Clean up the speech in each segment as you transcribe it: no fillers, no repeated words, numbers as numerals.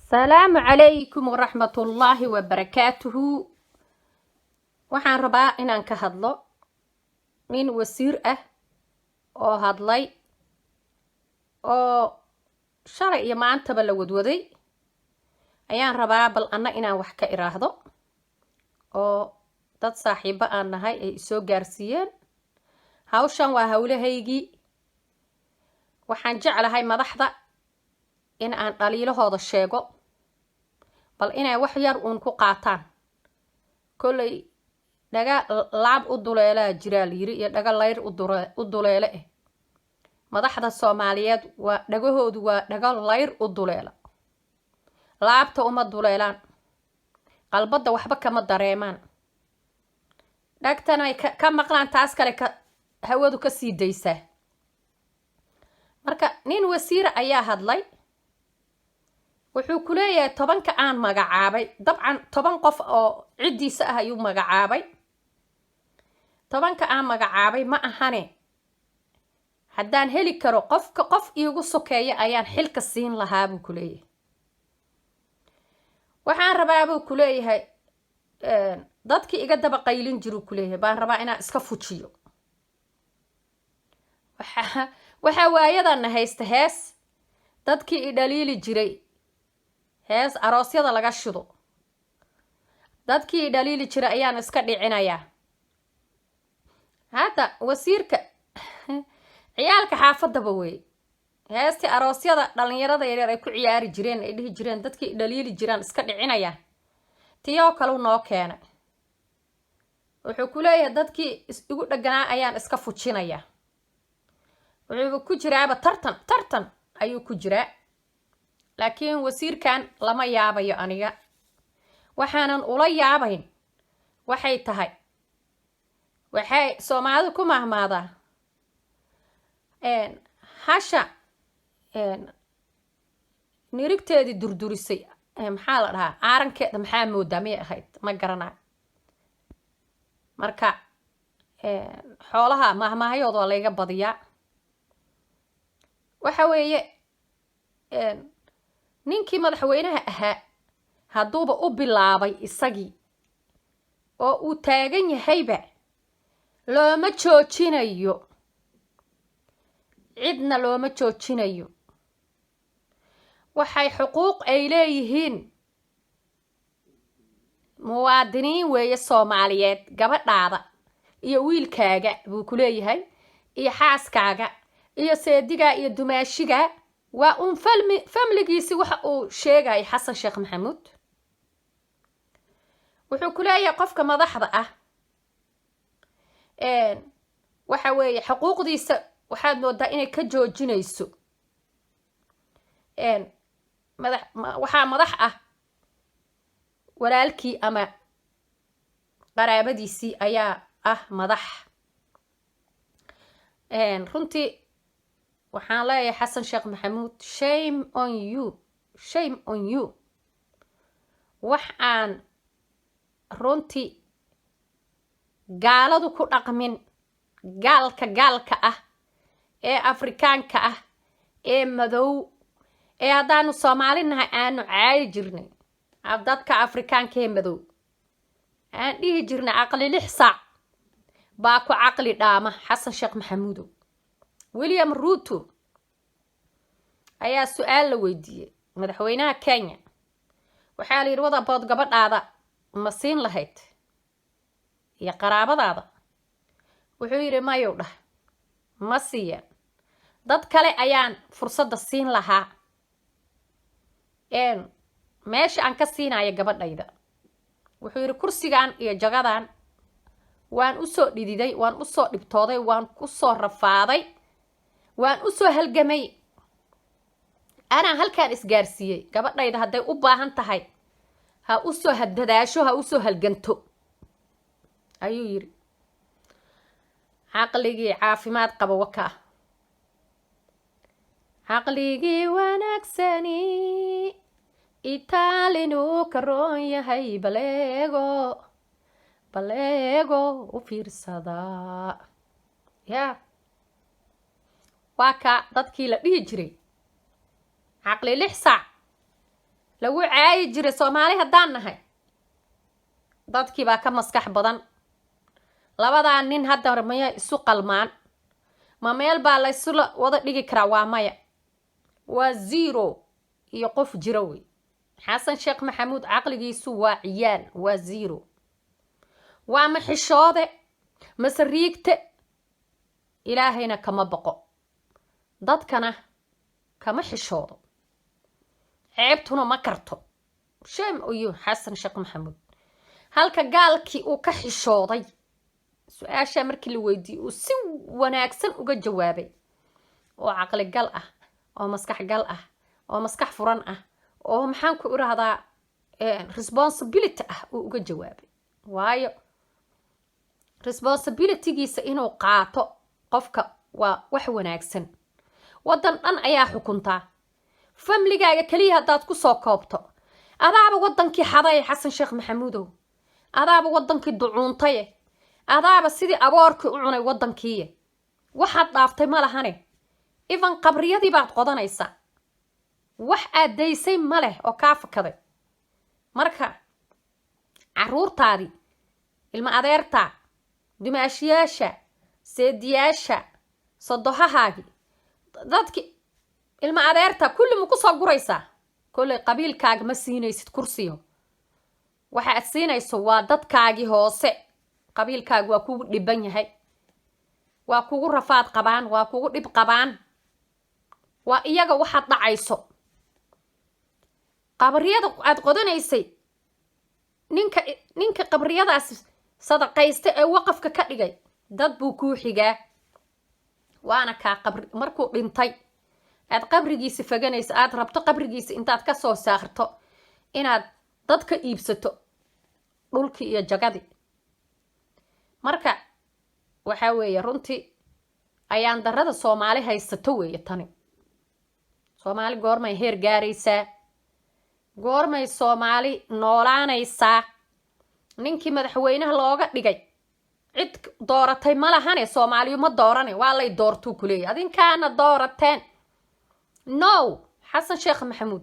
السلام عليكم ورحمة الله وبركاته. waxaan rabaa inaan ka hadlo nin wasiir ah oo hadlay oo shalay iyo maantaba la wadwaday ayaan rabaa bal anna inaan wax ka iraahdo oo dad saaxiibo aan nahay ay soo gaarsiiyeen. hawshan waa hawlahaygii. waxaan jeclahay madaxda in aan dhaliilahooda sheego bal inay wax yar uun ku qaataan. kolley dhaga laab u duleelaa jiraa layiri iyo dhaga layr u duleele eh. madaxda Soomaaliyeed waa dhagahoodu waa dhaga layr u duleela. laabta uma duleelaan. qalbada waxba kama dareemaan. dhagtana ay ka maqlaan taas kale ka hawadu ka sii daysaa. marka nin wasiir ayaa hadlay. wuxuu ku leeyahay 10 aan magacaabay dabcan 10 qof oo cidiisa ah ayuu magacaabay. 10 aan magacaabay ma ahane haddaan heli karo qof iigu sokeeya ayaan xilka siin lahaa buu ku leeyahay. waxaan rabaa buu ku leeyahay dadkii iga daba qaylin jiru ku leeyahay baan rabaa inaan iska fujiyo. waxa waayadan haysta hees dadkii i dhaliili jiray hees aroosyada laga shido. dadkii dhaliili jiray ayaan iska dhicinayaa. hadda wasiirka ciyaalka xaafadaba way heesti aroosyada dhalinyarada yaryar ay ku ciyaari jireen ay dhihi jireen dadkii dhaliili jiraan iska dhicinaya tiyo kale noo keenay. wuxuu ku leeyahay dadkii igu dhaganaa ayaan iska fujinaya. wuxuu ku jiraaba tartan ayuu ku jiraa. laakiin wasiirkan lama yaabayo aniga. waxaanan ula yaabayn waxay tahay waxay Soomaalidu ku mahmaadaa hasha nirigteedii durdurisay maxaa la dhahaa aarankeeda maxaa moodaa miyay ahayd ma garanaa. marka xoolaha mahmaahayooda waa layga badiyaa. waxa weeye ninkii madaxweynaha ahaa hadduuba u bilaabay isagii oo uu taagan yahayba looma joojinayo. cidna looma joojinayo. waxay xuquuq ay leeyihiin muwaadiniin weeye Soomaaliyeed. gabadhaada iyo wiilkaaga buu ku leeyahay iyo xaaskaaga iyo seediga iyo dumaashiga waa famligiisi waxa uu sheegay Xasan Sheekh Maxamuud. wuxuu ku leeyahay qofka madaxda ah waxa weeye xuquuqdiisa waxaad moodaa inay ka joojinayso. waxaa madax ah walaalkii ama qaraabadiisii ayaa ah madax. runtii waxaan leeyahay Xasan Sheekh Maxamuud shame on you. wax aan runtii gaaladu ku dhaqmin gaalka ah ee Afrikaanka ah ee madow ee haddaanu Soomaali nahay aanu caayi jirnay dadka Afrikaanka ee madow aan dhihi jirnay aqli 6 saac baa ku caqli dhaama Xasan Sheekh Maxamuud. William Ruto ayaa su'aal la weydiiyay madaxweynaha Kenya. waxaa la yiri wada bood gabadhaada ma siin lahayd iyo qaraabadaada. wuxuu yiri mayo dhah ma siiyan. dad kale ayaan fursada siin lahaa. meesha aan ka siinayo gabadhayda. wuxuu yiri kursigan iyo jagadan waan u soo dhididay waan u soo dhibtooday waan ku soo rafaaday waan u soo halgamay. ana halkaan isgaarsiiyay gabadhayda hadday u baahan tahay ha u soo hadadaasho ha u soo halganto ayuu yiri. caqligii caafimaad qaba waka. caqligii wanaagsani itaalinu karoon yahay baleego u fiirsada. waa ka dadkii la dhihi jiray caqli 6 saac lagu caayi jiray Soomaali haddaan nahay dadkii baa ka maskax badan labadaa nin hadda maya isu qalmaan ma meel baa la isu wada dhigi karaa waa maya waa zero iyo qof jira wey xasan sheekh maxamuud caqligiisu waa ciyaal waa zero waa ma xishoode mase riigte ilaahayna kama baqo dadkana kama xishoodo ceebtuna ma karto sheem uyu xasan sheekh maxamuud halka gaalkii uu ka xishooday su-aasha markii la weydiiyey uu si wanaagsan uga jawaabay oo caqli gal ah oo maskax gal ah oo maskax furan ah oo maxaan ku irahdaa responsibility ah uu uga jawaabay waayo responsibilitygiisa inuu qaato qofka waa wax wanaagsan wadan dhan ayaa xukuntaa famligaaga kaliya haddaad ku soo koobto adaaba wadankii xaday xasan sheekh maxamuudow adaaba wadankii ducuuntaye adaaba sidii aboorkii u cunay wadankii waxaad dhaaftay ma lahane even qabriyadii baad qodanaysaa wax aad daysay ma leh oo kaa fakaday marka caruurtaadii ilma adeertaa dimaashiyaasha seediyaasha sodohahaagii dadki ilma adeerta kulli ma ku soo guraysaa kulli qabiilkaaga ma siinaysid kursiyo waxa aad siinayso waa dadkaagii hoose qabiilkaaga waa kugu dhiban yahay waa kugu rafaad qabaan waa kugu dhib qabaan waa iyaga waxaad dhacayso qabriyada aad qodanaysay ninka qabriyadaas sadaqaysta ee waqafka ka dhigay dad buu kuu xigaa waana kaa qabri markuu dhintay aad qabrigiisa faganayso aad rabto qabrigiisa intaad ka soo saarto inaad dad ka iibsato dhulkii iyo jagadii marka waxa weeye runtii ayaan darada Soomaali haysato weeye tani Soomaali goormay heer gaaraysaa goormay Soomaali noolaanaysaa ninkii madaxweynaha looga dhigay cid dooratay ma lahane Soomaaliyu ma doorane waa lay doortuu kuleeyahay adinkaana doorateen no xasan sheekh maxamuud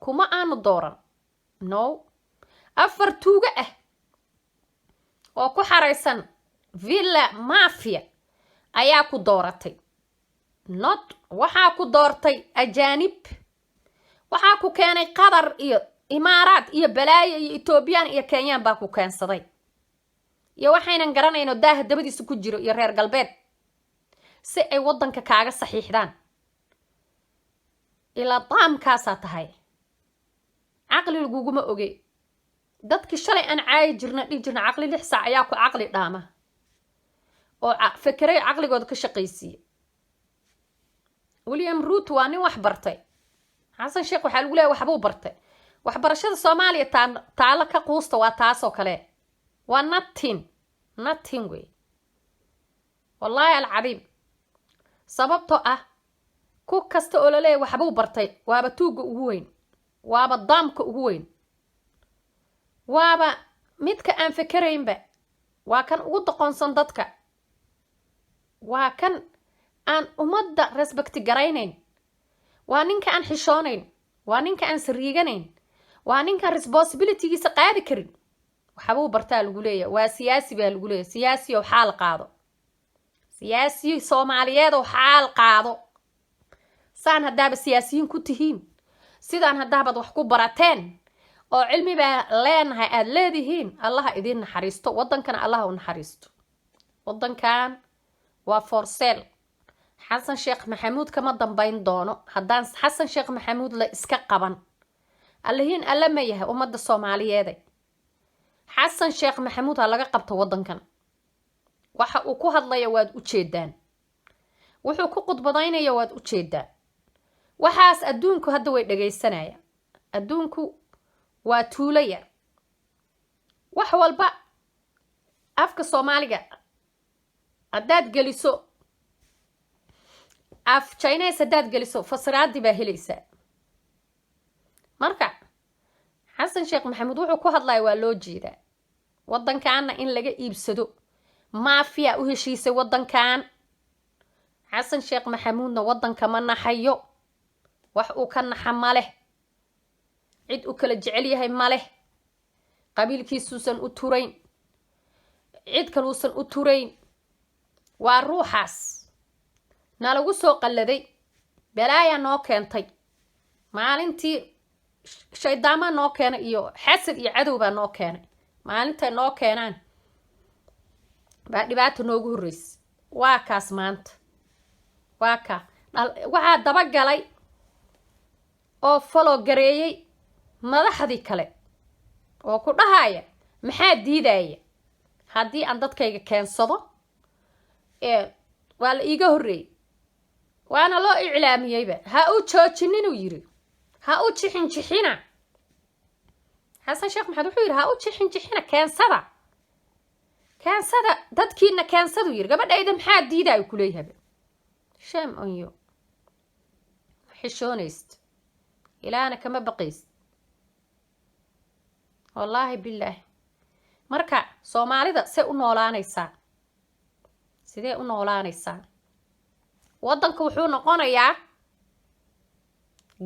kuma aanu dooran no afar tuuga ah oo ku xaraysan villa mafia ayaa ku dooratay not waxaa ku doortay ajaanib waxaa ku keenay Qatar iyo Imaaraat iyo Balaayo iyo Ethiopian iyo Kenyan baa ku keensaday iyo waxaynan garanayno daah dabadiisa ku jiro iyo reer galbeed si ay wadanka kaaga saxiixdaan ila taamkaasa tahay caqli laguguma oge dadki shalay aan caay jirna dhig jirna caqli 6 saac ayaa ku caqli dhaama oo fikiray caqligooda ka shaqaysiye William Ruto waa nin wax bartay xasan sheekh waxa lagu leeyahay waxbuu bartay waxbarashada Soomaaliya taala ka quusta waa taas oo kale waa nothing way wallahi alcadiim sababtoo ah ku kasta oo la leeyahay waxbuu bartay waaba tuuga ugu weyn waaba daamka ugu weyn waaba midka aan fikiraynba waa kan ugu doqonsan dadka waa kan aan ummadda respect garaynayn waa ninka aan xishoonayn waa ninka aan sariiganayn waa ninka responsibilitygiisa qaadi karin waxbuu bartaa lagu leeyahay waa siyaasi baa lagu leeyahay siyaasi oo xaal qaado siyaasi Soomaaliyeed oo xaal qaado saan hadaaba siyaasiyiin ku tihiin sidaan hadaabad wax ku barateen oo cilmi baa leenahay aad leedihiin Allah idin naxariisto wadankana Allah u naxariisto wadankan waa for sale xasan sheekh maxamuud kama dambayn doono haddaan xasan sheekh maxamuud la iska qaban allahiin alla ma yahay ummadda Soomaaliyeed xasan sheekh maxamuud laga qabto wadankan waxa uu ku hadlayo waad u jeedaan wuxuu ku qudbadaynayo waad u jeedaan waxaas adduunku hadda way dhageysanaya adduunku waa tuulo yar wax walba afka Soomaaliga haddaad geliso af Chinese haddaad geliso fasiraadi baa helaysaa marka xasan sheekh maxamuud wuxuu ku hadlayo waa loo jeedaa wadankaana in laga iibsado mafia u heshiisay wadankan xasan sheekh maxamuudna wadanka ma naxayo wax uu ka naxa ma leh cid u kala jecel yahay ma leh qabiilkiisuusan u turayn cid kaluusan u turayn waa ruuxaas nalagu soo qalladay balaayaa noo keentay maalintii shaydaamaa noo keenay iyo xasad iyo cadow baa noo keenay maalintay noo keenaan baa dhibaato noogu horreysay waa kaas maanta waa kaa waxaa dabagalay oo falo gareeyey madaxdii kale oo ku dhahaya maxaa diidaya haddii aan dadkayga keensado waa la iiga horreeyey waana loo iclaamiyeyba ha u joojininu yiri ha u jixinjixina xasan sheekh maxamed wuxuu yidhi ha u jixinjixina keensada dadkiina keensadu yiri gabadhayda maxaa diidaayo kuleeyahaba shame on you xishoonayst ilaana kama baqayst wallaahi bilaahi marka soomaalida see u noolaanaysaa sidee u noolaanaysaa waddanka wuxuu noqonayaa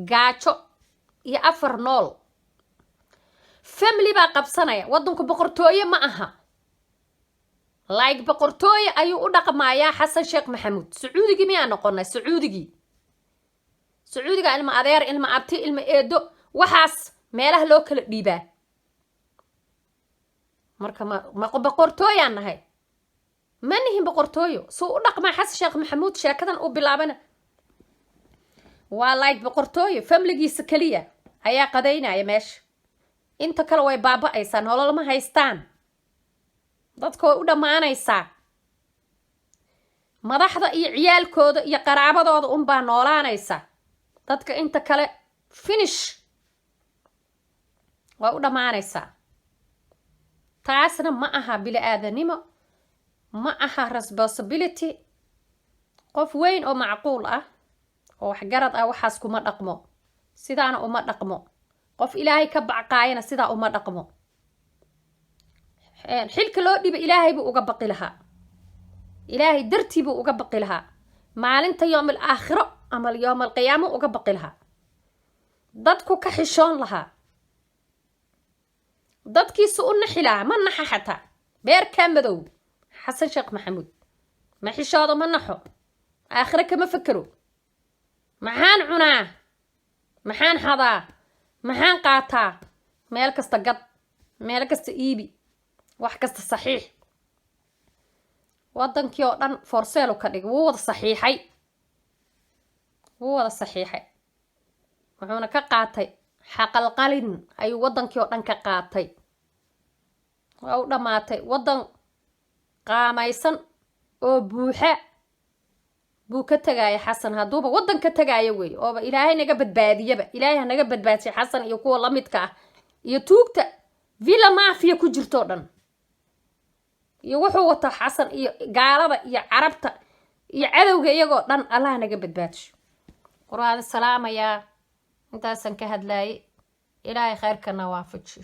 gaajo iyo afar nool family baa qabsanaya waddanku boqortooye ma aha like boqortooye ayuu u dhaqmayaa xasan sheekh maxamuud sacuudigii miyaa noqonay sacuudiga ilma adeer ilma abti ilma eedo waxaas meelaha loo kala dhiibaa marka ma boqortooyaan nahay ma nihin boqortooyo suu u dhaqmaa xasan sheekh maxamuud sheekadan u bilaabana waa like boqortooyo famligiisa keliya ayaa qadaynaya meesha inta kale way baaba'aysaa nolol ma haystaan dadka way u dhammaanaysaa madaxda iyo ciyaalkooda iyo qaraabadooda unbaa noolaanaysa dadka inta kale finish way u dhammaanaysaa taasna ma aha bili-aadanimo ma aha responsibility qof weyn oo macquul ah oo waxgarad ah waxaas kuma dhaqmo sidaana uma dhaqmo qof ilaahay ka bacqaayana sidaa uma dhaqmo xilka loo dhiba ilaahay buu uga baqi lahaa ilaahay dartii buu uga baqi lahaa maalinta yoomal aakhiro ama yoomal qiyaamo uga baqi lahaa dadku ka xishoon lahaa dadkiisu u naxi lahaa ma naxa xataa beerkaa madow xasan sheekh maxamuud ma xishoodo ma naxo aakhiro kama fakero maxaan cunaa maxaan hadaa maxaan qaataa meel kasta gad meel kasta iibi wax kasta saxiix waddankii oo dhan forseelu ka dhig wuu wada saxiixay wuxuuna ka qaatay xaqalqalin ayuu waddankii oo dhan ka qaatay waa u dhammaatay waddan qaamaysan oo buuxa buu ka tagaaya xasan hadduuba waddan ka tagaaya weeye ooba ilaahay naga badbaadiyaba ilaahay ha naga badbaadisay xasan iyo kuwa la midka ah iyo tuugta villa mafia ku jirtoo dhan iyo wuxuu wato xasan iyo gaalada iyo carabta iyo cadowga iyagoo dhan allah naga badbaadisho qur-aan salaamayaa intaasan ka hadlaayay ilaahay khayrkana waafajiyo